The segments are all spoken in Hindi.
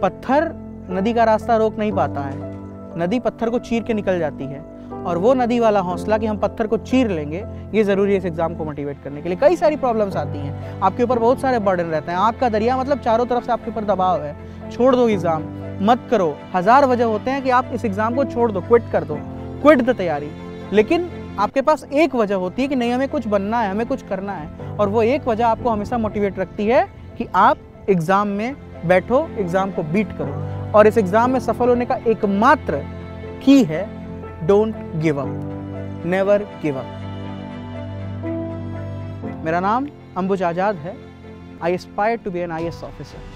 पत्थर नदी का रास्ता रोक नहीं पाता है, नदी पत्थर को चीर के निकल जाती है। और वो नदी वाला हौसला कि हम पत्थर को चीर लेंगे, ये ज़रूरी है इस एग्ज़ाम को मोटिवेट करने के लिए। कई सारी प्रॉब्लम्स आती हैं, आपके ऊपर बहुत सारे बर्डन रहते हैं, आग का दरिया मतलब चारों तरफ से आपके ऊपर दबाव है। छोड़ दो एग्ज़ाम, मत करो। हज़ार वजह होते हैं कि आप इस एग्ज़ाम को छोड़ दो, क्विट कर दो, क्विट द तैयारी। लेकिन आपके पास एक वजह होती है कि नहीं, हमें कुछ बनना है, हमें कुछ करना है। और वो एक वजह आपको हमेशा मोटिवेट रखती है कि आप एग्ज़ाम में बैठो, एग्ज़ाम को बीट करो। और इस एग्ज़ाम में सफल होने का एकमात्र की है don't give up, never give up. मेरा नाम अंबुज आज़ाद है। I aspire to be an IAS officer.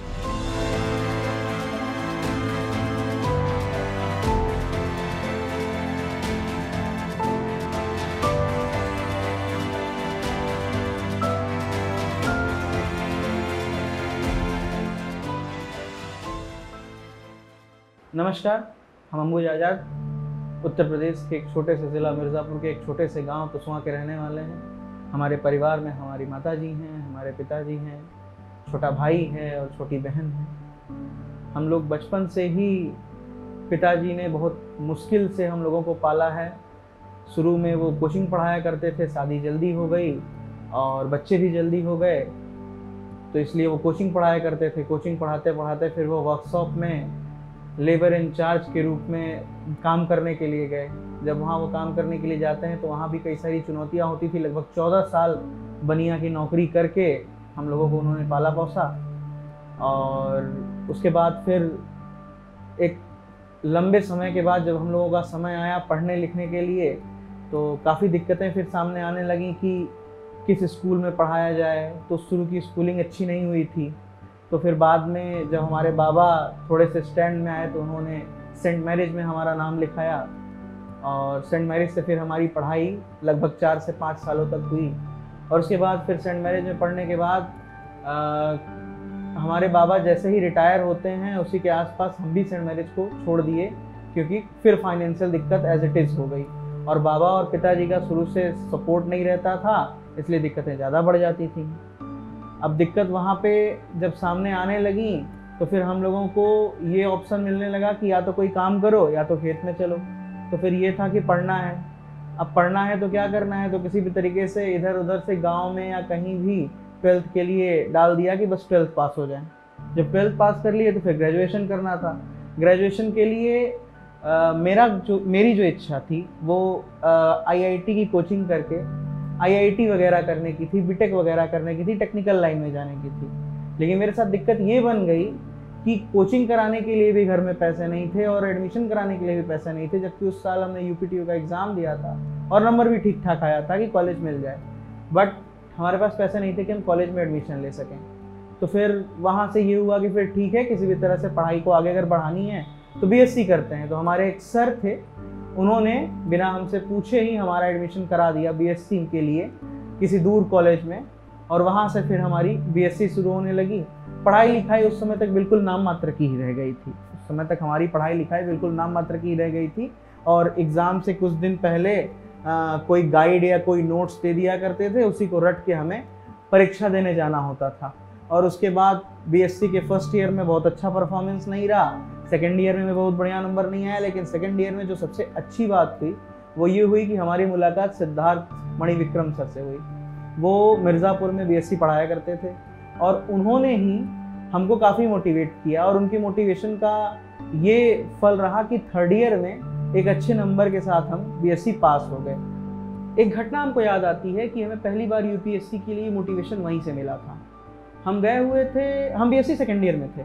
नमस्कार, हम अंबुज आज़ाद उत्तर प्रदेश के एक छोटे से ज़िला मिर्ज़ापुर के एक छोटे से गांव तुसवा के रहने वाले हैं। हमारे परिवार में हमारी माताजी हैं, हमारे पिताजी हैं, छोटा भाई है और छोटी बहन है। हम लोग बचपन से ही पिताजी ने बहुत मुश्किल से हम लोगों को पाला है। शुरू में वो कोचिंग पढ़ाया करते थे, शादी जल्दी हो गई और बच्चे भी जल्दी हो गए, तो इसलिए वो कोचिंग पढ़ाया करते थे। कोचिंग पढ़ाते पढ़ाते फिर वो वर्कशॉप में लेबर इंचार्ज के रूप में काम करने के लिए गए। जब वहाँ वो काम करने के लिए जाते हैं तो वहाँ भी कई सारी चुनौतियाँ होती थी। लगभग 14 साल बनिया की नौकरी करके हम लोगों को उन्होंने पाला पोसा। और उसके बाद फिर एक लंबे समय के बाद जब हम लोगों का समय आया पढ़ने लिखने के लिए, तो काफ़ी दिक्कतें फिर सामने आने लगी कि किस स्कूल में पढ़ाया जाए। तो शुरू की स्कूलिंग अच्छी नहीं हुई थी। तो फिर बाद में जब हमारे बाबा थोड़े से स्टैंड में आए तो उन्होंने सेंट मैरिज में हमारा नाम लिखाया। और सेंट मैरिज से फिर हमारी पढ़ाई लगभग 4 से 5 सालों तक हुई। और उसके बाद फिर सेंट मैरिज में पढ़ने के बाद हमारे बाबा जैसे ही रिटायर होते हैं उसी के आसपास हम भी सेंट मैरिज को छोड़ दिए, क्योंकि फिर फाइनेंशियल दिक्कत एज इट इज़ हो गई। और बाबा और पिताजी का शुरू से सपोर्ट नहीं रहता था, इसलिए दिक्कतें ज़्यादा बढ़ जाती थी। अब दिक्कत वहाँ पे जब सामने आने लगी तो फिर हम लोगों को ये ऑप्शन मिलने लगा कि या तो कोई काम करो या तो खेत में चलो। तो फिर ये था कि पढ़ना है। अब पढ़ना है तो क्या करना है, तो किसी भी तरीके से इधर उधर से गांव में या कहीं भी 12th के लिए डाल दिया कि बस 12th पास हो जाए। जब 12th पास कर लिए तो फिर ग्रेजुएशन करना था। ग्रेजुएशन के लिए मेरी जो इच्छा थी वो IIT की कोचिंग करके IIT वगैरह करने की थी, बीटेक वगैरह करने की थी, टेक्निकल लाइन में जाने की थी। लेकिन मेरे साथ दिक्कत ये बन गई कि कोचिंग कराने के लिए भी घर में पैसे नहीं थे और एडमिशन कराने के लिए भी पैसे नहीं थे, जबकि उस साल हमने UPTU का एग्ज़ाम दिया था और नंबर भी ठीक ठाक आया था कि कॉलेज मिल जाए। बट हमारे पास पैसे नहीं थे कि हम कॉलेज में एडमिशन ले सकें। तो फिर वहाँ से ये हुआ कि फिर ठीक है, किसी भी तरह से पढ़ाई को आगे अगर बढ़ानी है तो BSc करते हैं। तो हमारे एक सर थे, उन्होंने बिना हमसे पूछे ही हमारा एडमिशन करा दिया BSc के लिए किसी दूर कॉलेज में। और वहाँ से फिर हमारी BSc शुरू होने लगी। पढ़ाई लिखाई उस समय तक बिल्कुल नाम मात्र की ही रह गई थी। उस समय तक हमारी पढ़ाई लिखाई बिल्कुल नाम मात्र की ही रह गई थी। और एग्ज़ाम से कुछ दिन पहले कोई गाइड या कोई नोट्स दे दिया करते थे, उसी को रट के हमें परीक्षा देने जाना होता था। और उसके बाद BSc के फर्स्ट ईयर में बहुत अच्छा परफॉर्मेंस नहीं रहा, सेकेंड ईयर में बहुत बढ़िया नंबर नहीं आया। लेकिन सेकेंड ईयर में जो सबसे अच्छी बात हुई वो ये हुई कि हमारी मुलाकात सिद्धार्थ मणिविक्रम सर से हुई। वो मिर्ज़ापुर में BSc पढ़ाया करते थे और उन्होंने ही हमको काफ़ी मोटिवेट किया। और उनकी मोटिवेशन का ये फल रहा कि थर्ड ईयर में एक अच्छे नंबर के साथ हम BSc पास हो गए। एक घटना हमको याद आती है कि हमें पहली बार UPSC के लिए मोटिवेशन वहीं से मिला था। हम गए हुए थे, हम BSc सेकेंड ईयर में थे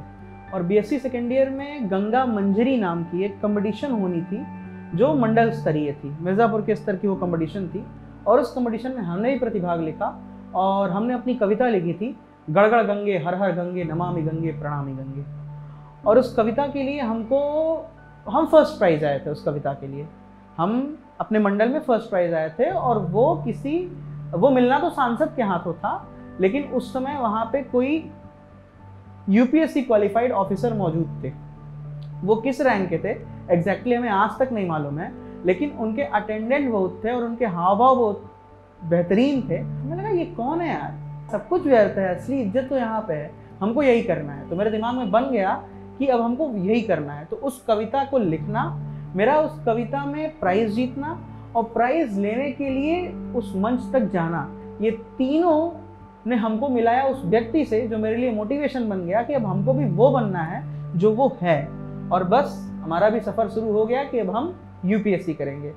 और BSc सेकेंड ईयर में गंगा मंजरी नाम की एक कंपटीशन होनी थी जो मंडल स्तरीय थी, मिर्ज़ापुर के स्तर की वो कंपटीशन थी। और उस कंपटीशन में हमने भी प्रतिभाग लिखा और हमने अपनी कविता लिखी थी, गड़गड़ गंगे हर हर गंगे नमामि गंगे प्रणामि गंगे। और उस कविता के लिए हम फर्स्ट प्राइज़ आए थे। उस कविता के लिए हम अपने मंडल में फर्स्ट प्राइज़ आए थे। और वो मिलना तो सांसद के हाथों था, लेकिन उस समय वहाँ पे कोई UPSC क्वालिफाइड ऑफिसर मौजूद थे। वो किस रैंक के थे एग्जैक्टली हमें आज तक नहीं मालूम है, लेकिन उनके अटेंडेंट बहुत थे और उनके हाव भाव बहुत बेहतरीन थे। हमें लगा ये कौन है यार, सब कुछ व्यर्थ है, असली इज्जत तो यहाँ पे है, हमको यही करना है। तो मेरे दिमाग में बन गया कि अब हमको यही करना है। तो उस कविता को लिखना, मेरा उस कविता में प्राइज़ जीतना और प्राइज़ लेने के लिए उस मंच तक जाना, ये तीनों ने हमको मिलाया उस व्यक्ति से जो मेरे लिए मोटिवेशन बन गया कि अब हमको भी वो बनना है जो वो है। और बस हमारा भी सफ़र शुरू हो गया कि अब हम यूपीएससी करेंगे।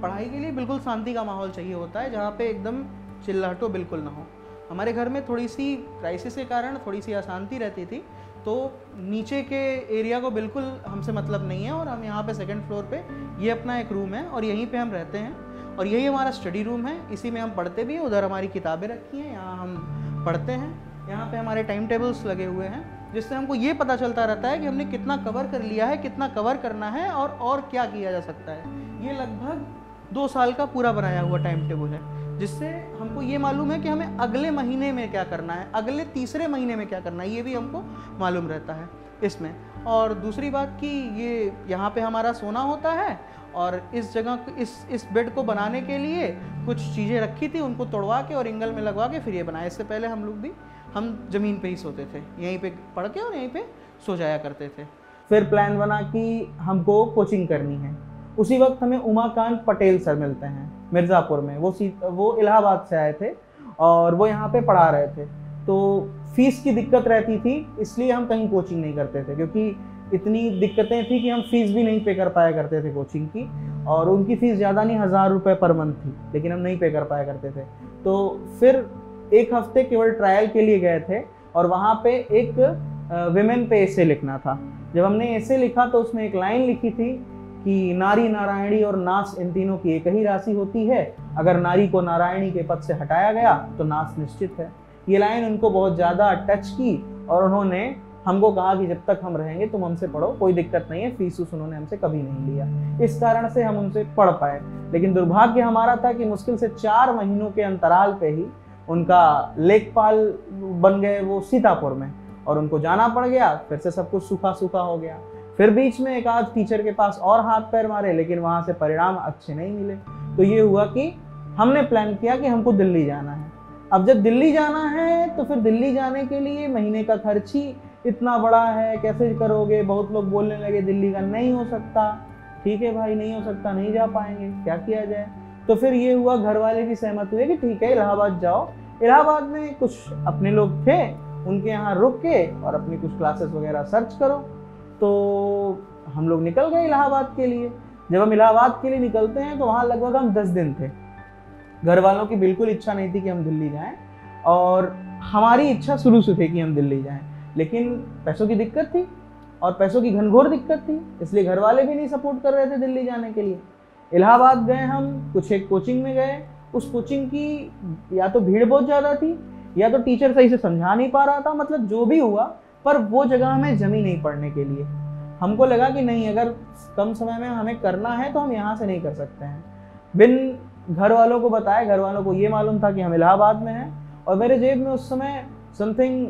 पढ़ाई के लिए बिल्कुल शांति का माहौल चाहिए होता है, जहाँ पे एकदम चिल्लाहटो बिल्कुल ना हो। हमारे घर में थोड़ी सी क्राइसिस के कारण थोड़ी सी अशांति रहती थी, तो नीचे के एरिया को बिल्कुल हमसे मतलब नहीं है और हम यहाँ पे सेकंड फ्लोर पे ये अपना एक रूम है और यहीं पे हम रहते हैं और यही हमारा स्टडी रूम है। इसी में हम पढ़ते भी हैं, उधर हमारी किताबें रखी हैं, यहाँ हम पढ़ते हैं। यहाँ पे हमारे टाइम टेबल्स लगे हुए हैं जिससे हमको ये पता चलता रहता है कि हमने कितना कवर कर लिया है, कितना कवर करना है और क्या किया जा सकता है। ये लगभग 2 साल का पूरा बनाया हुआ टाइम टेबल है, जिससे हमको ये मालूम है कि हमें अगले महीने में क्या करना है, अगले तीसरे महीने में क्या करना है, ये भी हमको मालूम रहता है इसमें। और दूसरी बात कि ये यहाँ पे हमारा सोना होता है और इस जगह इस बेड को बनाने के लिए कुछ चीज़ें रखी थी, उनको तोड़वा के और एंगल में लगवा के फिर ये बनाया। इससे पहले हम ज़मीन पे ही सोते थे, यहीं पे पढ़ के और यहीं पे सो जाया करते थे। फिर प्लान बना कि हमको कोचिंग करनी है। उसी वक्त हमें उमाकांत पटेल सर मिलते हैं मिर्ज़ापुर में। वो इलाहाबाद से आए थे और वो यहाँ पे पढ़ा रहे थे। तो फीस की दिक्कत रहती थी, इसलिए हम कहीं कोचिंग नहीं करते थे, क्योंकि इतनी दिक्कतें थी कि हम फीस भी नहीं पे कर पाया करते थे कोचिंग की। और उनकी फ़ीस ज़्यादा नहीं, 1000 रुपये पर मंथ थी, लेकिन हम नहीं पे कर पाया करते थे। तो फिर 1 हफ्ते केवल ट्रायल के लिए गए थे और वहाँ पे एक विमेन पे एसे लिखना था। जब हमने एसे लिखा तो उसमें एक लाइन लिखी थी कि नारी नारायणी और नाश इन तीनों की एक ही राशि होती है, अगर नारी को नारायणी के पद से हटाया गया तो नाश निश्चित है। ये लाइन उनको बहुत ज़्यादा टच की और उन्होंने हमको कहा कि जब तक हम रहेंगे तुम हमसे पढ़ो, कोई दिक्कत नहीं है। फीस उन्होंने हमसे कभी नहीं लिया, इस कारण से हम उनसे पढ़ पाए। लेकिन दुर्भाग्य हमारा था कि मुश्किल से 4 महीनों के अंतराल पे ही उनका लेखपाल बन गए वो सीतापुर में, और उनको जाना पड़ गया। फिर से सब कुछ सूखा सूखा हो गया। फिर बीच में एक आध टीचर के पास और हाथ पैर मारे, लेकिन वहाँ से परिणाम अच्छे नहीं मिले। तो ये हुआ कि हमने प्लान किया कि हमको दिल्ली जाना है। अब जब दिल्ली जाना है तो फिर दिल्ली जाने के लिए महीने का खर्च ही इतना बड़ा है, कैसे करोगे। बहुत लोग बोलने लगे दिल्ली का नहीं हो सकता। ठीक है भाई, नहीं हो सकता, नहीं जा पाएंगे, क्या किया जाए। तो फिर ये हुआ, घर वाले भी सहमत हुए कि ठीक है इलाहाबाद जाओ। इलाहाबाद में कुछ अपने लोग थे, उनके यहाँ रुक के और अपनी कुछ क्लासेस वगैरह सर्च करो। तो हम लोग निकल गए इलाहाबाद के लिए। जब हम इलाहाबाद के लिए निकलते हैं तो वहाँ लगभग हम 10 दिन थे। घर वालों की बिल्कुल इच्छा नहीं थी कि हम दिल्ली जाएं, और हमारी इच्छा शुरू से थी कि हम दिल्ली जाएं, लेकिन पैसों की दिक्कत थी और पैसों की घनघोर दिक्कत थी, इसलिए घर वाले भी नहीं सपोर्ट कर रहे थे दिल्ली जाने के लिए। इलाहाबाद गए हम, कुछ एक कोचिंग में गए। उस कोचिंग की या तो भीड़ बहुत ज़्यादा थी या तो टीचर सही से समझा नहीं पा रहा था, मतलब जो भी हुआ, पर वो जगह हमें जमी नहीं पढ़ने के लिए। हमको लगा कि नहीं, अगर कम समय में हमें करना है तो हम यहाँ से नहीं कर सकते हैं। बिन घर वालों को बताए, घर वालों को ये मालूम था कि हम इलाहाबाद में हैं, और मेरे जेब में उस समय समथिंग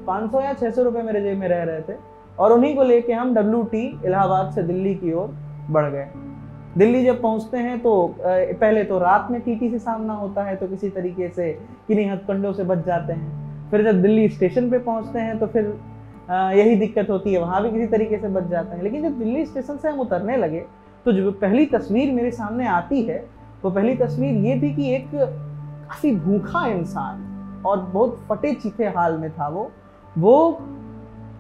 500 या 600 रुपये मेरे जेब में रह रहे थे, और उन्हीं को लेके हम WT इलाहाबाद से दिल्ली की ओर बढ़ गए। दिल्ली जब पहुंचते हैं तो पहले तो रात में TT से सामना होता है, तो किसी तरीके से किन्हीं हथकंडों से बच जाते हैं। फिर जब दिल्ली स्टेशन पे पहुंचते हैं तो फिर यही दिक्कत होती है, वहाँ भी किसी तरीके से बच जाते हैं। लेकिन जब दिल्ली स्टेशन से हम उतरने लगे तो जो पहली तस्वीर मेरे सामने आती है, वो पहली तस्वीर ये थी कि एक काफ़ी भूखा इंसान और बहुत फटे चीखे हाल में था वो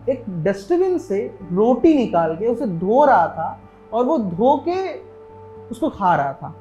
एक डस्टबिन से रोटी निकाल के उसे धो रहा था, और वो धो के उसको खा रहा था।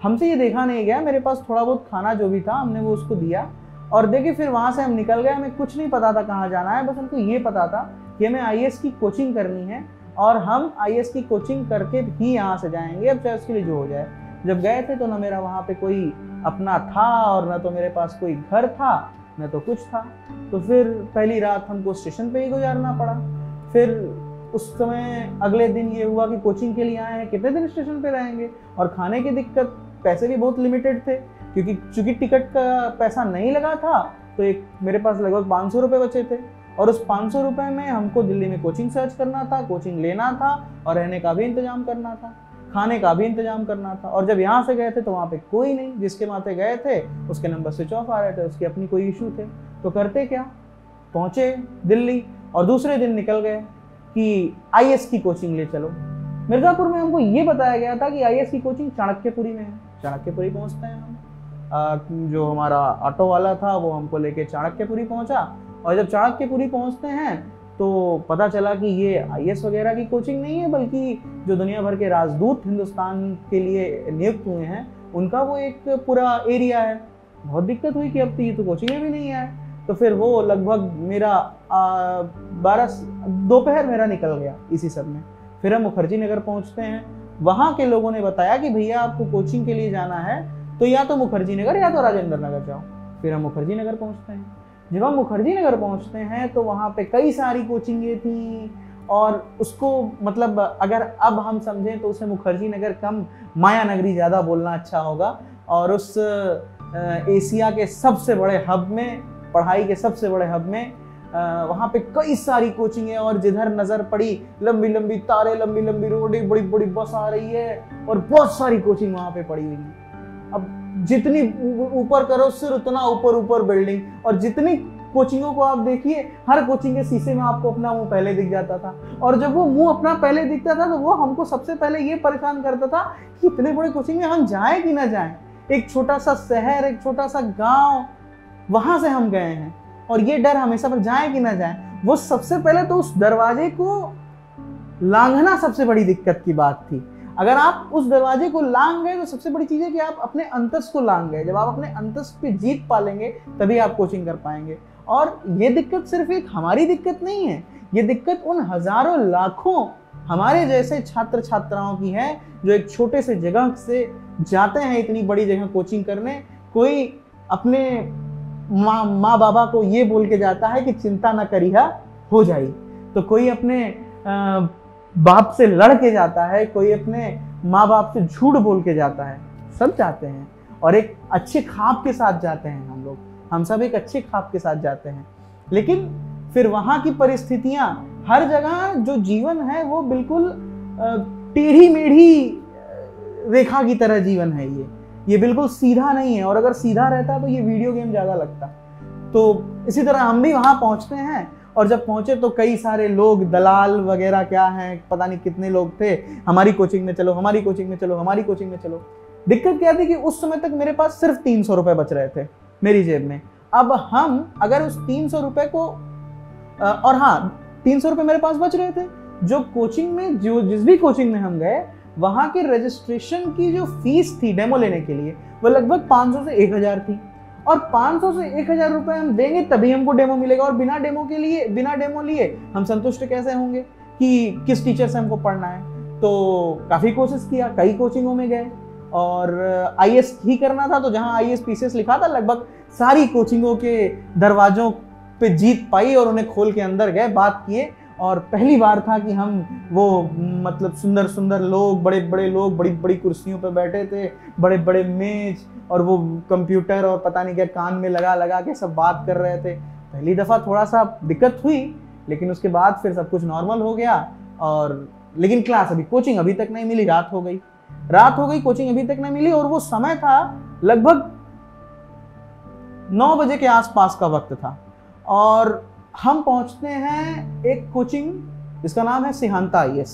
हमसे ये देखा नहीं गया, मेरे पास थोड़ा बहुत खाना जो भी था हमने वो उसको दिया, और देखिए फिर वहाँ से हम निकल गए। हमें कुछ नहीं पता था कहाँ जाना है, बस हमको ये पता था कि हमें IAS की कोचिंग करनी है, और हम IAS की कोचिंग करके ही यहाँ से जाएंगे, अब चाहे उसके लिए जो हो जाए। जब गए थे तो ना मेरा वहाँ पे कोई अपना था, और ना तो मेरे पास कोई घर था, न तो कुछ था। तो फिर पहली रात हमको स्टेशन पे ही गुजारना पड़ा। फिर उस समय अगले दिन ये हुआ कि कोचिंग के लिए आए हैं, कितने दिन स्टेशन पे रहेंगे, और खाने की दिक्कत, पैसे भी बहुत लिमिटेड थे, क्योंकि चूंकि टिकट का पैसा नहीं लगा था तो एक मेरे पास लगभग 500 रुपये बचे थे, और उस 500 रुपये में हमको दिल्ली में कोचिंग सर्च करना था, कोचिंग लेना था, और रहने का भी इंतजाम करना था, खाने का भी इंतजाम करना था। और जब यहाँ से गए थे तो वहाँ पे कोई नहीं, जिसके माथे गए थे उसके नंबर स्विच ऑफ आ रहे थे, उसके अपनी कोई इशू थे। तो करते क्या, पहुँचे दिल्ली, और दूसरे दिन निकल गए कि आईएएस की कोचिंग ले चलो। मिर्ज़ापुर में हमको ये बताया गया था कि आईएएस की कोचिंग चाणक्यपुरी में है। चाणक्यपुरी पहुंचते हैं हम, जो हमारा ऑटो वाला था वो हमको लेके चाणक्यपुरी पहुंचा, और जब चाणक्यपुरी पहुंचते हैं तो पता चला कि ये आईएएस वगैरह की कोचिंग नहीं है, बल्कि जो दुनिया भर के राजदूत हिंदुस्तान के लिए नियुक्त हुए हैं उनका वो एक पूरा एरिया है। बहुत दिक्कत हुई कि अब तो ये तो कोचिंग भी नहीं है। तो फिर वो लगभग मेरा 12 दोपहर मेरा निकल गया इसी सब में। फिर हम मुखर्जी नगर पहुंचते हैं, वहाँ के लोगों ने बताया कि भैया आपको कोचिंग के लिए जाना है तो या तो मुखर्जी नगर या तो राजेंद्र नगर जाओ। फिर हम मुखर्जी नगर पहुंचते हैं। जब हम मुखर्जी नगर पहुंचते हैं तो वहाँ पे कई सारी कोचिंगें थी, और उसको मतलब अगर अब हम समझें तो उसे मुखर्जी नगर कम माया नगरी ज़्यादा बोलना अच्छा होगा। और उस एशिया के सबसे बड़े हब में, पढ़ाई के सबसे बड़े हब में, वहाँ पे कई सारी कोचिंगें, और जिधर नज़र पड़ी लंबी लंबी तारे, लंबी लंबी रोडें, बड़ी बड़ी बस आ रही है, और बहुत सारी कोचिंग वहाँ पे पड़ी हुई है। अब जितनी ऊपर करो सिर उतना ऊपर ऊपर बिल्डिंग, और जितनी कोचिंगों को आप देखिए हर कोचिंग के शीशे में आपको अपना मुंह पहले दिख जाता था। और जब वो मुंह अपना पहले दिखता था तो वो हमको सबसे पहले ये परेशान करता था कि इतने बड़े कोचिंग में हम जाएं कि ना जाएं। एक छोटा सा शहर, एक छोटा सा गांव, वहां से हम गए हैं, और ये डर हमेशा पर जाएं कि ना जाएं। वो सबसे पहले तो उस दरवाजे को लांघना सबसे बड़ी दिक्कत की बात थी। अगर आप उस दरवाजे को लांघ गए तो सबसे बड़ी चीज है कि आप अपने अंतस को लांघ गए। जब आप अपने अंतस पे जीत पा लेंगे तभी आप कोचिंग कर पाएंगे। और ये दिक्कत सिर्फ एक हमारी दिक्कत नहीं है, ये दिक्कत उन हजारों लाखों हमारे जैसे छात्र छात्राओं की है जो एक छोटे से जगह से जाते हैं इतनी बड़ी जगह कोचिंग करने। कोई अपने माँ बाबा को ये बोल के जाता है कि चिंता न करिहा हो जाई, तो कोई अपने बाप से लड़ के जाता है, कोई अपने माँ बाप से झूठ बोल के जाता है। सब जाते हैं और एक अच्छे ख्वाब के साथ जाते हैं। हम सब एक अच्छे ख्वाब के साथ जाते हैं, लेकिन फिर वहाँ की परिस्थितियाँ, हर जगह जो जीवन है वो बिल्कुल टेढ़ी मेढ़ी रेखा की तरह जीवन है। ये बिल्कुल सीधा नहीं है, और अगर सीधा रहता तो ये वीडियो गेम ज़्यादा लगता। तो इसी तरह हम भी वहाँ पहुँचते हैं, और जब पहुँचे तो कई सारे लोग, दलाल वगैरह क्या हैं, पता नहीं कितने लोग थे, हमारी कोचिंग में चलो, हमारी कोचिंग में चलो, हमारी कोचिंग में चलो। दिक्कत क्या थी कि उस समय तक मेरे पास सिर्फ 300 रुपये बच रहे थे मेरी जेब में। अब हम अगर उस 300 रुपये को, और हाँ 300 रुपये मेरे पास बच रहे थे, जो कोचिंग में, जो जिस भी कोचिंग में हम गए वहाँ के रजिस्ट्रेशन की जो फीस थी डेमो लेने के लिए वो लगभग 500 से 1000 थी, और 500 से 1000 रुपये हम देंगे तभी हमको डेमो मिलेगा। और बिना डेमो लिए हम संतुष्ट कैसे होंगे कि किस टीचर से हमको पढ़ना है। तो काफ़ी कोशिश किया, कई कोचिंगों में गए, और आईएएस ही करना था तो जहाँ आईएएस पीसीएस लिखा था लगभग सारी कोचिंगों के दरवाजों पे जीत पाई, और उन्हें खोल के अंदर गए, बात किए। और पहली बार था कि हम वो मतलब सुंदर सुंदर लोग, बड़े बड़े लोग बड़ी बड़ी कुर्सियों पे बैठे थे, बड़े बड़े मेज, और वो कंप्यूटर और पता नहीं क्या कान में लगा लगा के सब बात कर रहे थे। पहली दफ़ा थोड़ा सा दिक्कत हुई, लेकिन उसके बाद फिर सब कुछ नॉर्मल हो गया। और लेकिन क्लास अभी, कोचिंग अभी तक नहीं मिली, रात हो गई, कोचिंग अभी तक नहीं मिली। और वो समय था लगभग 9 बजे के आसपास का वक्त था, और हम पहुंचते हैं एक कोचिंग जिसका नाम है सिहांता आईएएस,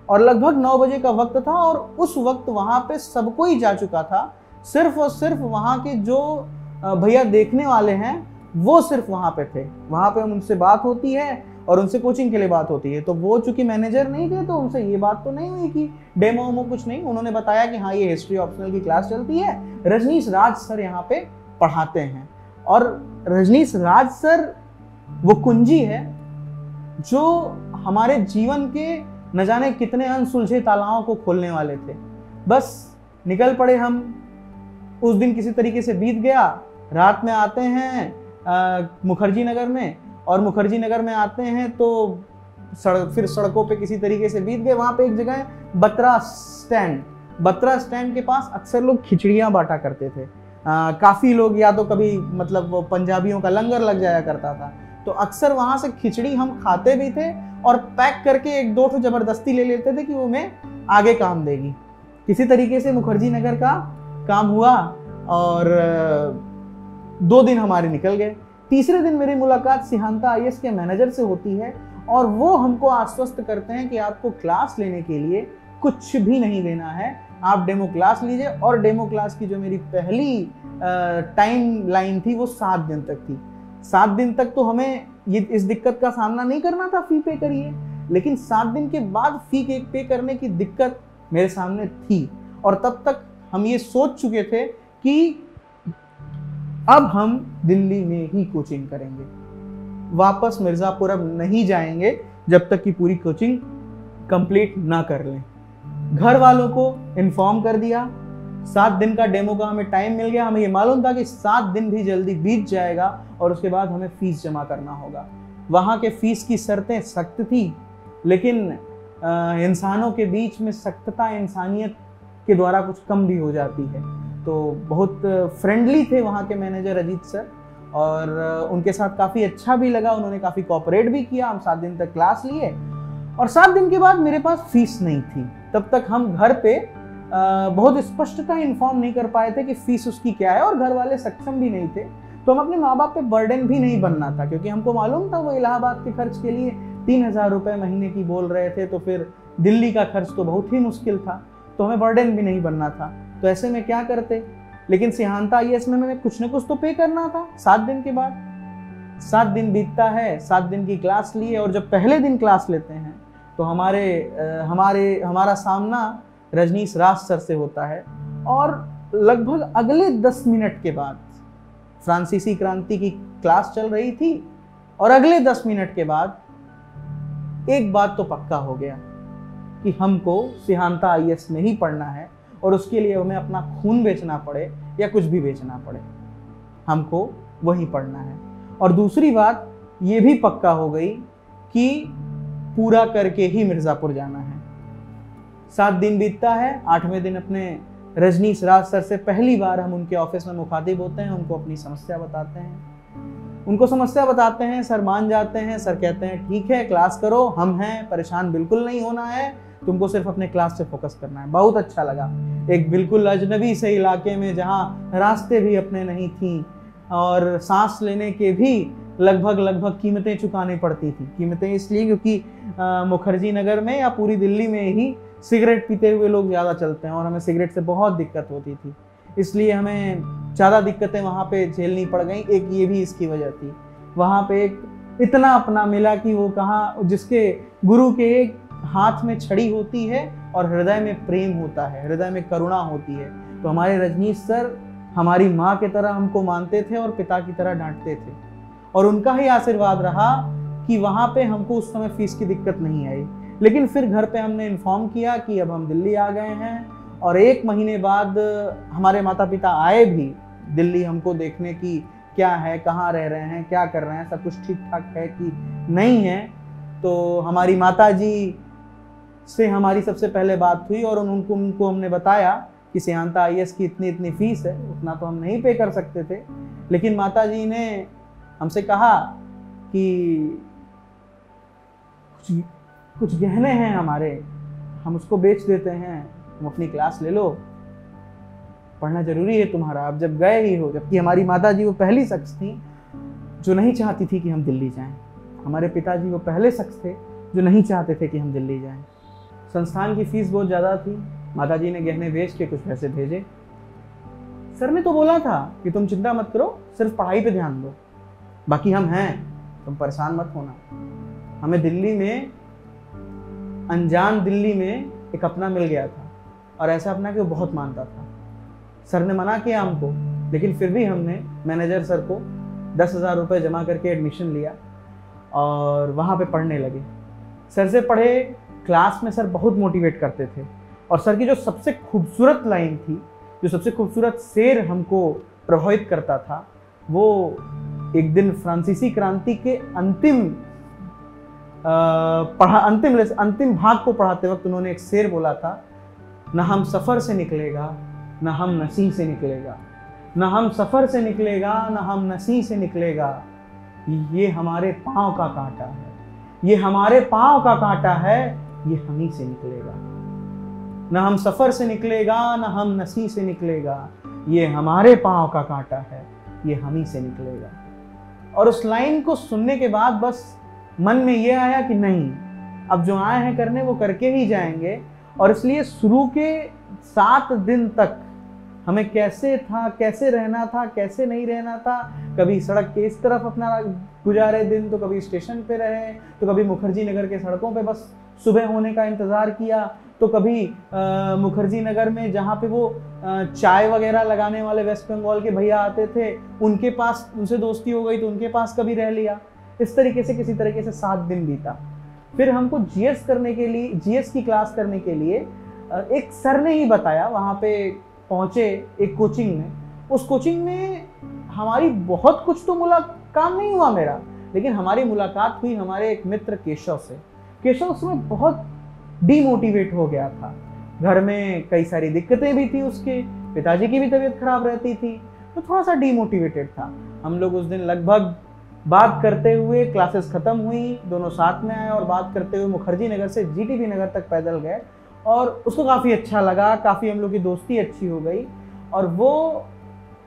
और लगभग 9 बजे का वक्त था। और उस वक्त वहां पे सब कोई जा चुका था, सिर्फ और सिर्फ वहां के जो भैया देखने वाले हैं वो सिर्फ वहां पे थे। वहां पे उनसे बात होती है और उनसे कोचिंग के लिए बात होती है। तो वो चूंकि मैनेजर नहीं थे तो उनसे ये बात तो नहीं हुई कि डेमो कुछ नहीं। उन्होंने बताया कि हाँ ये हिस्ट्री ऑप्शनल की क्लास चलती है, रजनीश राज सर यहाँ पे पढ़ाते हैं। और रजनीश राज सर वो कुंजी है जो हमारे जीवन के न जाने कितने अनसुलझे तालाओं को खोलने वाले थे। बस निकल पड़े हम। उस दिन किसी तरीके से बीत गया। रात में आते हैं मुखर्जी नगर में, और मुखर्जी नगर में आते हैं तो फिर सड़कों पे किसी तरीके से बीत गए। वहाँ पे एक जगह है बत्रा स्टैंड के पास अक्सर लोग खिचड़ियाँ बांटा करते थे। काफ़ी लोग, या तो कभी मतलब वो पंजाबियों का लंगर लग जाया करता था, तो अक्सर वहाँ से खिचड़ी हम खाते भी थे और पैक करके 1-2 ठो ज़बरदस्ती ले लेते थे कि वो हमें आगे काम देगी। किसी तरीके से मुखर्जी नगर का काम हुआ और 2 दिन हमारे निकल गए। तीसरे दिन मेरी मुलाकात सिहांता आईएएस के मैनेजर से होती है और वो हमको आश्वस्त करते हैं कि आपको क्लास लेने के लिए कुछ भी नहीं देना है, आप डेमो क्लास लीजिए। और डेमो क्लास की जो मेरी पहली टाइम लाइन थी वो 7 दिन तक थी। 7 दिन तक तो हमें ये इस दिक्कत का सामना नहीं करना था, फी पे करिए, लेकिन 7 दिन के बाद फी पे करने की दिक्कत मेरे सामने थी। और तब तक हम ये सोच चुके थे कि अब हम दिल्ली में ही कोचिंग करेंगे, वापस मिर्ज़ापुर अब नहीं जाएंगे जब तक कि पूरी कोचिंग कंप्लीट ना कर लें। घर वालों को इन्फॉर्म कर दिया, 7 दिन का डेमो का हमें टाइम मिल गया। हमें ये मालूम था कि 7 दिन भी जल्दी बीत जाएगा और उसके बाद हमें फीस जमा करना होगा। वहाँ के फीस की शर्तें सख्त थी, लेकिन इंसानों के बीच में सख्तता इंसानियत के द्वारा कुछ कम भी हो जाती है। तो बहुत फ्रेंडली थे वहाँ के मैनेजर अजीत सर, और उनके साथ काफ़ी अच्छा भी लगा, उन्होंने काफ़ी कोऑपरेट भी किया। हम 7 दिन तक क्लास लिए और 7 दिन के बाद मेरे पास फीस नहीं थी। तब तक हम घर पे बहुत स्पष्टता इन्फॉर्म नहीं कर पाए थे कि फीस उसकी क्या है, और घर वाले सक्षम भी नहीं थे। तो हम अपने माँ बाप पे बर्डन भी नहीं बनना था, क्योंकि हमको मालूम था वो इलाहाबाद के खर्च के लिए 3000 रुपये महीने की बोल रहे थे, तो फिर दिल्ली का खर्च तो बहुत ही मुश्किल था, तो हमें बर्डन भी नहीं बनना था। तो ऐसे में क्या करते, लेकिन सिहांता आईएएस में हमें कुछ न कुछ तो पे करना था। 7 दिन के बाद 7 दिन बीतता है, 7 दिन की क्लास लिए, और जब पहले दिन क्लास लेते हैं तो हमारा सामना रजनीश राज सर से होता है। और लगभग अगले 10 मिनट के बाद फ्रांसीसी क्रांति की क्लास चल रही थी, और अगले 10 मिनट के बाद एक बात तो पक्का हो गया कि हमको सिहांता आईएएस में ही पढ़ना है, और उसके लिए हमें अपना खून बेचना पड़े या कुछ भी बेचना पड़े, हमको वही पढ़ना है। और दूसरी बात ये भी पक्का हो गई कि पूरा करके ही मिर्ज़ापुर जाना है। 7 दिन बीतता है, 8वें दिन अपने रजनीश राज सर से पहली बार हम उनके ऑफिस में मुखातिब होते हैं। उनको अपनी समस्या बताते हैं, सर मान जाते हैं। सर कहते हैं ठीक है, क्लास करो, हम हैं, परेशान बिल्कुल नहीं होना है, तुमको सिर्फ अपने क्लास से फोकस करना है। बहुत अच्छा लगा, एक बिल्कुल अजनबी से इलाके में जहाँ रास्ते भी अपने नहीं थी, और सांस लेने के भी लगभग कीमतें चुकानी पड़ती थी। कीमतें इसलिए क्योंकि मुखर्जी नगर में या पूरी दिल्ली में ही सिगरेट पीते हुए लोग ज़्यादा चलते हैं, और हमें सिगरेट से बहुत दिक्कत होती थी, इसलिए हमें ज़्यादा दिक्कतें वहाँ पे झेलनी पड़ गई। एक ये भी इसकी वजह थी, वहाँ पे एक इतना अपना मिला कि वो कहाँ, जिसके गुरु के एक हाथ में छड़ी होती है और हृदय में प्रेम होता है, हृदय में करुणा होती है। तो हमारे रजनीश सर हमारी माँ की तरह हमको मानते थे और पिता की तरह डांटते थे, और उनका ही आशीर्वाद रहा कि वहाँ पे हमको उस समय फीस की दिक्कत नहीं आई। लेकिन फिर घर पे हमने इन्फॉर्म किया कि अब हम दिल्ली आ गए हैं, और 1 महीने बाद हमारे माता पिता आए भी दिल्ली हमको देखने की क्या है, कहाँ रह रहे हैं, क्या कर रहे हैं, सब कुछ ठीक ठाक है कि नहीं है। तो हमारी माता जी से हमारी सबसे पहले बात हुई, और उनको हमने बताया कि सिहांता आईएएस की इतनी फीस है, उतना तो हम नहीं पे कर सकते थे। लेकिन माता जी ने हमसे कहा कि कुछ गहने हैं हमारे, हम उसको बेच देते हैं, तुम अपनी क्लास ले लो, पढ़ना जरूरी है तुम्हारा, अब जब गए ही हो। जबकि हमारी माता जी वो पहली शख्स थी जो नहीं चाहती थी कि हम दिल्ली जाएं। हमारे पिताजी वो पहले शख्स थे जो नहीं चाहते थे कि हम दिल्ली जाएं। संस्थान की फीस बहुत ज़्यादा थी, माता जी ने गहने बेच के कुछ पैसे भेजे। सर ने तो बोला था कि तुम चिंता मत करो, सिर्फ पढ़ाई पे ध्यान दो, बाकी हम हैं, तुम परेशान मत होना। हमें दिल्ली में, अनजान दिल्ली में एक अपना मिल गया था, और ऐसा अपना कि वो बहुत मानता था। सर ने मना किया हमको, लेकिन फिर भी हमने मैनेजर सर को 10,000 रुपये जमा करके एडमिशन लिया और वहाँ पे पढ़ने लगे। सर से पढ़े, क्लास में सर बहुत मोटिवेट करते थे, और सर की जो सबसे खूबसूरत लाइन थी, जो सबसे खूबसूरत शेर हमको प्रभावित करता था, वो एक दिन फ्रांसीसी क्रांति के अंतिम भाग को पढ़ाते वक्त उन्होंने एक शेर बोला था, न हम सफ़र से निकलेगा, न हम नसीह से निकलेगा, न हम सफ़र से निकलेगा, न हम नसीह से निकलेगा, ये हमारे पाँव का कांटा है, ये हमारे पाँव का कांटा है, ये हम ही से निकलेगा। न हम सफ़र से निकलेगा, न हम नसीह से निकलेगा, ये हमारे पाँव का कांटा है, ये हम ही से निकलेगा। और उस लाइन को सुनने के बाद बस मन में ये आया कि नहीं, अब जो आए हैं करने वो करके ही जाएंगे। और इसलिए शुरू के 7 दिन तक हमें कैसे था, कैसे रहना था, कैसे नहीं रहना था, कभी सड़क के इस तरफ अपना गुजारे दिन, तो कभी स्टेशन पे रहे, तो कभी मुखर्जी नगर के सड़कों पे बस सुबह होने का इंतज़ार किया, तो कभी मुखर्जी नगर में जहाँ पे वो चाय वगैरह लगाने वाले वेस्ट बंगाल के भैया आते थे, उनके पास, उनसे दोस्ती हो गई तो उनके पास कभी रह लिया। इस तरीके से किसी तरीके से 7 दिन बीता। फिर हमको जीएस करने के लिए, जीएस की क्लास करने के लिए एक सर ने ही बताया, वहाँ पे पहुँचे एक कोचिंग में। उस कोचिंग में हमारी बहुत कुछ तो काम नहीं हुआ मेरा, लेकिन हमारी मुलाकात हुई हमारे एक मित्र केशव से। केशव उसमें बहुत डीमोटिवेट हो गया था। घर में कई सारी दिक्कतें भी थी, उसके पिताजी की भी तबीयत खराब रहती थी, तो थोड़ा सा डीमोटिवेटेड था। हम लोग उस दिन लगभग बात करते हुए, क्लासेस खत्म हुई, दोनों साथ में आए और बात करते हुए मुखर्जी नगर से जीटीबी नगर तक पैदल गए और उसको काफ़ी अच्छा लगा, काफ़ी हम लोग की दोस्ती अच्छी हो गई। और वो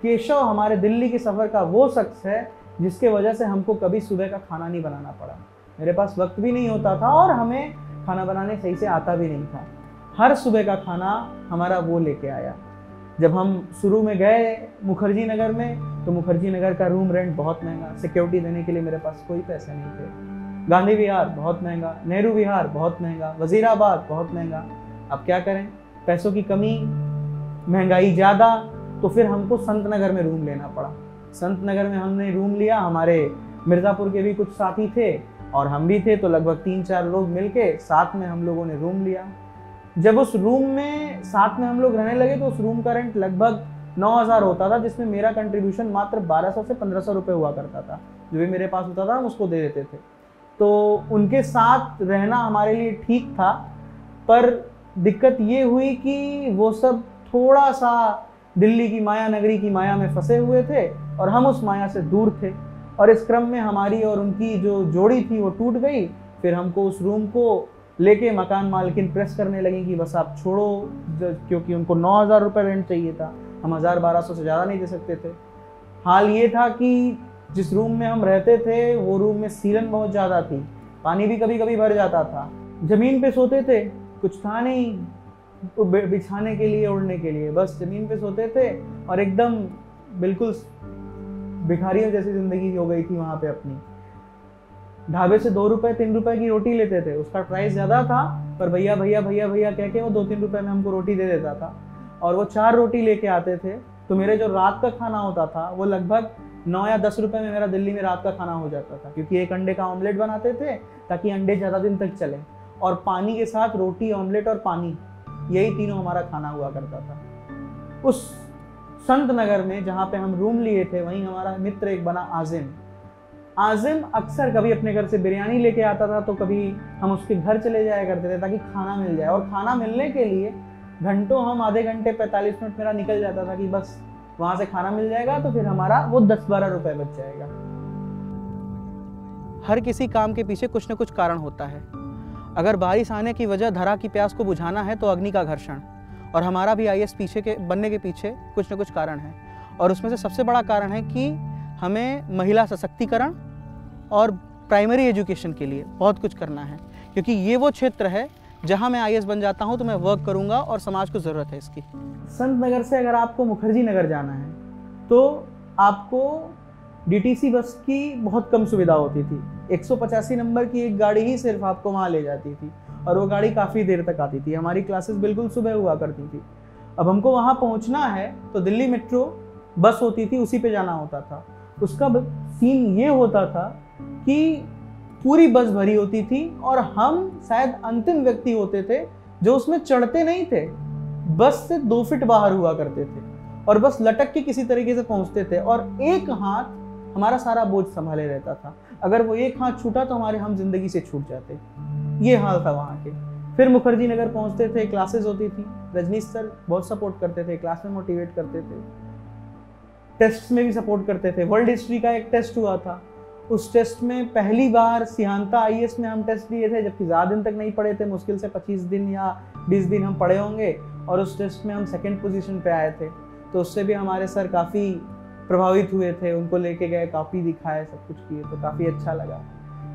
केशव हमारे दिल्ली के सफ़र का वो शख्स है जिसके वजह से हमको कभी सुबह का खाना नहीं बनाना पड़ा। मेरे पास वक्त भी नहीं होता था और हमें खाना बनाने सही से आता भी नहीं था। हर सुबह का खाना हमारा वो लेके आया। जब हम शुरू में गए मुखर्जी नगर में, तो मुखर्जी नगर का रूम रेंट बहुत महंगा, सिक्योरिटी देने के लिए मेरे पास कोई पैसे नहीं थे। गांधी विहार बहुत महंगा, नेहरू विहार बहुत महंगा, वजीराबाद बहुत महंगा। अब क्या करें, पैसों की कमी, महंगाई ज़्यादा, तो फिर हमको संत नगर में रूम लेना पड़ा। संत नगर में हमने रूम लिया, हमारे मिर्ज़ापुर के भी कुछ साथी थे और हम भी थे, तो लगभग 3-4 लोग मिलके साथ में हम लोगों ने रूम लिया। जब उस रूम में साथ में हम लोग रहने लगे तो उस रूम का रेंट लगभग 9,000 होता था, जिसमें मेरा कंट्रीब्यूशन मात्र 1200 से 1500 रुपये हुआ करता था। जो भी मेरे पास होता था हम उसको दे देते थे। तो उनके साथ रहना हमारे लिए ठीक था, पर दिक्कत ये हुई कि वो सब थोड़ा सा दिल्ली की माया नगरी की माया में फंसे हुए थे और हम उस माया से दूर थे। और इस क्रम में हमारी और उनकी जो जोड़ी थी वो टूट गई। फिर हमको उस रूम को लेके मकान मालकिन प्रेस करने लगी कि बस आप छोड़ो, क्योंकि उनको 9,000 रुपये रेंट चाहिए था, हम 1,000-1,200 से ज़्यादा नहीं दे सकते थे। हाल ये था कि जिस रूम में हम रहते थे वो रूम में सीलन बहुत ज़्यादा थी, पानी भी कभी कभी भर जाता था। ज़मीन पे सोते थे, कुछ था नहीं बिछाने के लिए, ओढ़ने के लिए, बस ज़मीन पे सोते थे और एकदम बिल्कुल भिखारियों जैसी ज़िंदगी हो गई थी वहाँ पे अपनी। ढाबे से 2 रुपये 3 रुपये की रोटी लेते थे, उसका प्राइस ज़्यादा था, पर भैया भैया भैया भैया कह के वो 2-3 रुपये में हमको रोटी दे देता था। और वो 4 रोटी लेके आते थे, तो मेरे जो रात का खाना होता था वो लगभग 9 या 10 रुपये में मेरा दिल्ली में रात का खाना हो जाता था, क्योंकि एक अंडे का ऑमलेट बनाते थे ताकि अंडे ज़्यादा दिन तक चले, और पानी के साथ रोटी, ऑमलेट और पानी, यही तीनों हमारा खाना हुआ करता था। उस संत नगर में जहाँ पे हम रूम लिए थे, वहीं हमारा मित्र एक बना आजिम अक्सर कभी अपने घर से बिरयानी लेके आता था, तो कभी हम उसके घर चले जाया करते थे ताकि खाना मिल जाए। और खाना मिलने के लिए घंटों, हम आधे घंटे 45 मिनट मेरा निकल जाता था कि बस वहाँ से खाना मिल जाएगा तो फिर हमारा वो 10-12 रुपये बच जाएगा। हर किसी काम के पीछे कुछ न कुछ कारण होता है। अगर बारिश आने की वजह धरा की प्यास को बुझाना है तो अग्नि का घर्षण, और हमारा भी आईएएस बनने के पीछे कुछ न कुछ कारण है। और उसमें से सबसे बड़ा कारण है कि हमें महिला सशक्तिकरण और प्राइमरी एजुकेशन के लिए बहुत कुछ करना है, क्योंकि ये वो क्षेत्र है जहां मैं आईएएस बन जाता हूं तो मैं वर्क करूंगा और समाज को ज़रूरत है इसकी। संत नगर से अगर आपको मुखर्जी नगर जाना है तो आपको डीटीसी बस की बहुत कम सुविधा होती थी। 185 नंबर की एक गाड़ी ही सिर्फ आपको वहाँ ले जाती थी, और वो गाड़ी काफ़ी देर तक आती थी। हमारी क्लासेस बिल्कुल सुबह हुआ करती थी। अब हमको वहाँ पहुँचना है तो दिल्ली मेट्रो बस होती थी, उसी पे जाना होता था। उसका सीन ये होता था कि पूरी बस भरी होती थी और हम शायद अंतिम व्यक्ति होते थे जो उसमें चढ़ते नहीं थे। बस से 2 फीट बाहर हुआ करते थे और बस लटक के किसी तरीके से पहुंचते थे, और एक हाथ हमारा सारा बोझ संभाले रहता था। अगर वो एक हाथ छूटा तो हम जिंदगी से छूट जाते। ये हाल था वहाँ के। फिर मुखर्जी नगर पहुँचते थे, क्लासेस होती थी, रजनीश सर बहुत सपोर्ट करते थे, क्लास में मोटिवेट करते थे, टेस्ट में भी सपोर्ट करते थे। वर्ल्ड हिस्ट्री का एक टेस्ट हुआ था, उस टेस्ट में पहली बार सिहांता आईएएस में हम टेस्ट दिए थे, जबकि ज़्यादा दिन तक नहीं पढ़े थे, मुश्किल से 25 दिन या 20 दिन हम पढ़े होंगे, और उस टेस्ट में हम 2nd पोजीशन पे आए थे। तो उससे भी हमारे सर काफ़ी प्रभावित हुए थे, उनको लेके गए, कॉपी दिखाए, सब कुछ किए, तो काफ़ी अच्छा लगा।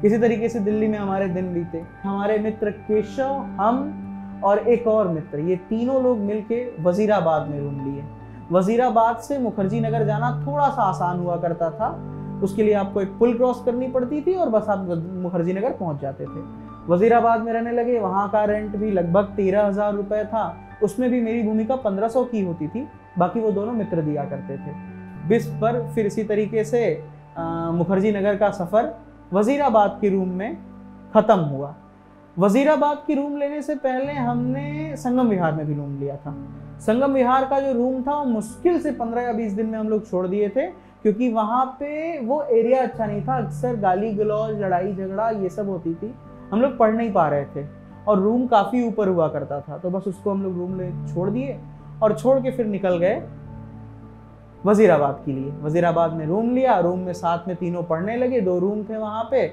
किसी तरीके से दिल्ली में हमारे दिन बीते। हमारे मित्र केशव, हम और एक और मित्र, ये तीनों लोग मिलके वजीराबाद में रूम लिए। वजीराबाद से मुखर्जी नगर जाना थोड़ा सा आसान हुआ करता था, उसके लिए आपको एक पुल क्रॉस करनी पड़ती थी और बस आप मुखर्जी नगर पहुंच जाते थे। वजीराबाद में रहने लगे, वहाँ का रेंट भी लगभग 13,000 रुपये था, उसमें भी मेरी भूमिका 1500 की होती थी, बाकी वो दोनों मित्र दिया करते थे। बिस पर फिर इसी तरीके से मुखर्जी नगर का सफ़र वजीराबाद की रूम में ख़त्म हुआ। वजीराबाद की रूम लेने से पहले हमने संगम विहार में भी रूम लिया था। संगम विहार का जो रूम था वो मुश्किल से 15 या 20 दिन में हम लोग छोड़ दिए थे, क्योंकि वहाँ पे वो एरिया अच्छा नहीं था, अक्सर गाली गलौज, लड़ाई झगड़ा ये सब होती थी, हम लोग पढ़ नहीं पा रहे थे और रूम काफ़ी ऊपर हुआ करता था, तो बस उसको हम लोग रूम ले छोड़ दिए और छोड़ के फिर निकल गए वजीराबाद के लिए। वजीराबाद में रूम लिया, रूम में साथ में तीनों पढ़ने लगे, 2 रूम थे वहाँ पे,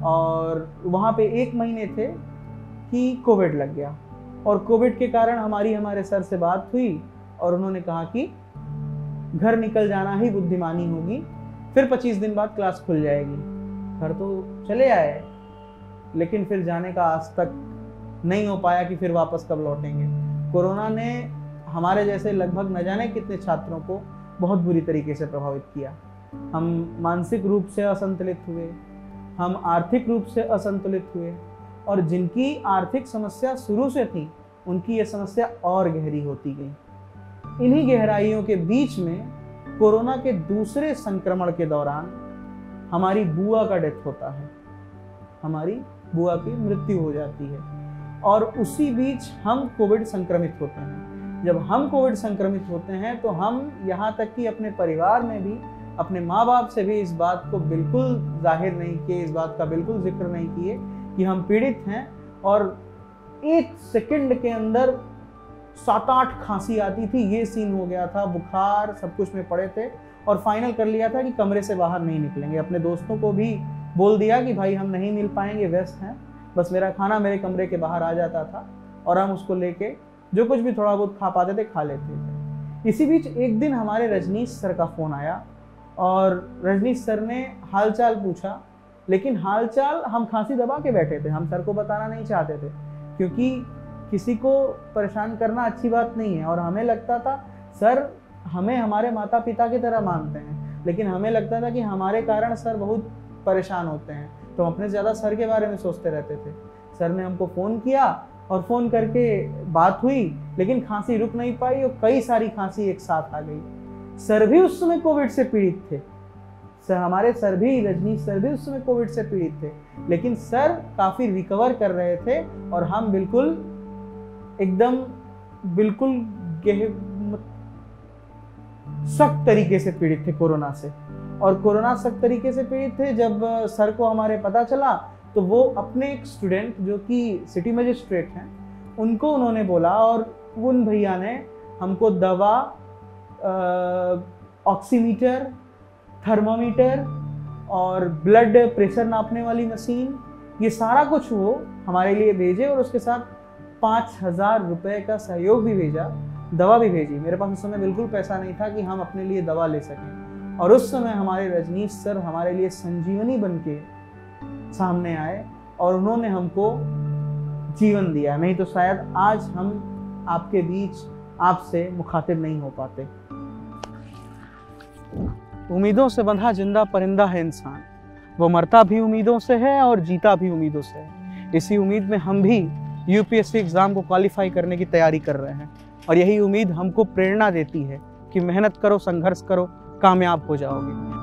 और वहाँ पे 1 महीने थे कि कोविड लग गया, और कोविड के कारण हमारे सर से बात हुई और उन्होंने कहा कि घर निकल जाना ही बुद्धिमानी होगी, फिर 25 दिन बाद क्लास खुल जाएगी। घर तो चले आए, लेकिन फिर जाने का आज तक नहीं हो पाया कि फिर वापस कब लौटेंगे। कोरोना ने हमारे जैसे लगभग न जाने कितने छात्रों को बहुत बुरी तरीके से प्रभावित किया। हम मानसिक रूप से असंतुलित हुए, हम आर्थिक रूप से असंतुलित हुए, और जिनकी आर्थिक समस्या शुरू से थी उनकी ये समस्या और गहरी होती गई। इन्हीं गहराइयों के बीच में कोरोना के दूसरे संक्रमण के दौरान हमारी बुआ का डेथ होता है, हमारी बुआ की मृत्यु हो जाती है, और उसी बीच हम कोविड संक्रमित होते हैं। जब हम कोविड संक्रमित होते हैं तो हम यहाँ तक कि अपने परिवार में भी, अपने माँ बाप से भी इस बात को बिल्कुल जाहिर नहीं किए, इस बात का बिल्कुल जिक्र नहीं किए कि हम पीड़ित हैं, और 1 सेकंड के अंदर 7-8 खांसी आती थी, ये सीन हो गया था, बुखार, सब कुछ में पड़े थे, और फाइनल कर लिया था कि कमरे से बाहर नहीं निकलेंगे। अपने दोस्तों को भी बोल दिया कि भाई हम नहीं मिल पाएंगे, व्यस्त हैं, बस मेरा खाना मेरे कमरे के बाहर आ जाता था और हम उसको लेके जो कुछ भी थोड़ा बहुत खा पाते थे खा लेते थे। इसी बीच एक दिन हमारे रजनीश सर का फ़ोन आया और रजनीश सर ने हालचाल पूछा, लेकिन हालचाल हम खांसी दबा के बैठे थे, हम सर को बताना नहीं चाहते थे, क्योंकि किसी को परेशान करना अच्छी बात नहीं है, और हमें लगता था सर हमें हमारे माता पिता की तरह मानते हैं, लेकिन हमें लगता था कि हमारे कारण सर बहुत परेशान होते हैं, तो हम अपने से ज़्यादा सर के बारे में सोचते रहते थे। सर ने हमको फ़ोन किया और फ़ोन करके बात हुई, लेकिन खांसी रुक नहीं पाई और कई सारी खांसी एक साथ आ गई। सर भी उस समय कोविड से पीड़ित थे, हमारे सर भी, रजनीश सर भी उस समय कोविड से पीड़ित थे, लेकिन सर काफ़ी रिकवर कर रहे थे और हम बिल्कुल सख्त तरीके से पीड़ित थे कोरोना से। और कोरोना सख्त तरीके से पीड़ित थे। जब सर को हमारे पता चला तो वो अपने एक स्टूडेंट जो कि सिटी मजिस्ट्रेट हैं उनको उन्होंने बोला, और उन भैया ने हमको दवा, ऑक्सीमीटर, थर्मोमीटर और ब्लड प्रेशर नापने वाली मशीन, ये सारा कुछ वो हमारे लिए भेजे, और उसके साथ 5,000 रुपये का सहयोग भी भेजा, दवा भी भेजी। मेरे पास उस समय बिल्कुल पैसा नहीं था कि हम अपने लिए दवा ले सकें, और उस समय हमारे रजनीश सर हमारे लिए संजीवनी बन के सामने आए और उन्होंने हमको जीवन दिया, नहीं तो शायद आज हम आपके बीच आपसे मुखातिब नहीं हो पाते। उम्मीदों से बंधा जिंदा परिंदा है इंसान, वो मरता भी उम्मीदों से है और जीता भी उम्मीदों से है। इसी उम्मीद में हम भी यूपीएससी एग्ज़ाम को क्वालिफाई करने की तैयारी कर रहे हैं, और यही उम्मीद हमको प्रेरणा देती है कि मेहनत करो, संघर्ष करो, कामयाब हो जाओगे।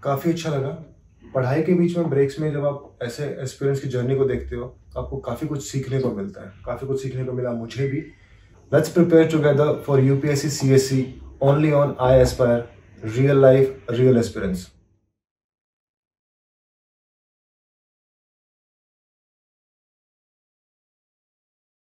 काफ़ी अच्छा लगा। पढ़ाई के बीच में ब्रेक्स में जब आप ऐसे एक्सपीरियंस की जर्नी को देखते हो तो आपको काफ़ी कुछ सीखने को मिलता है। काफ़ी कुछ सीखने को मिला मुझे भी। Let's prepare together for UPSC CSE only on I Aspire, real life, real experience.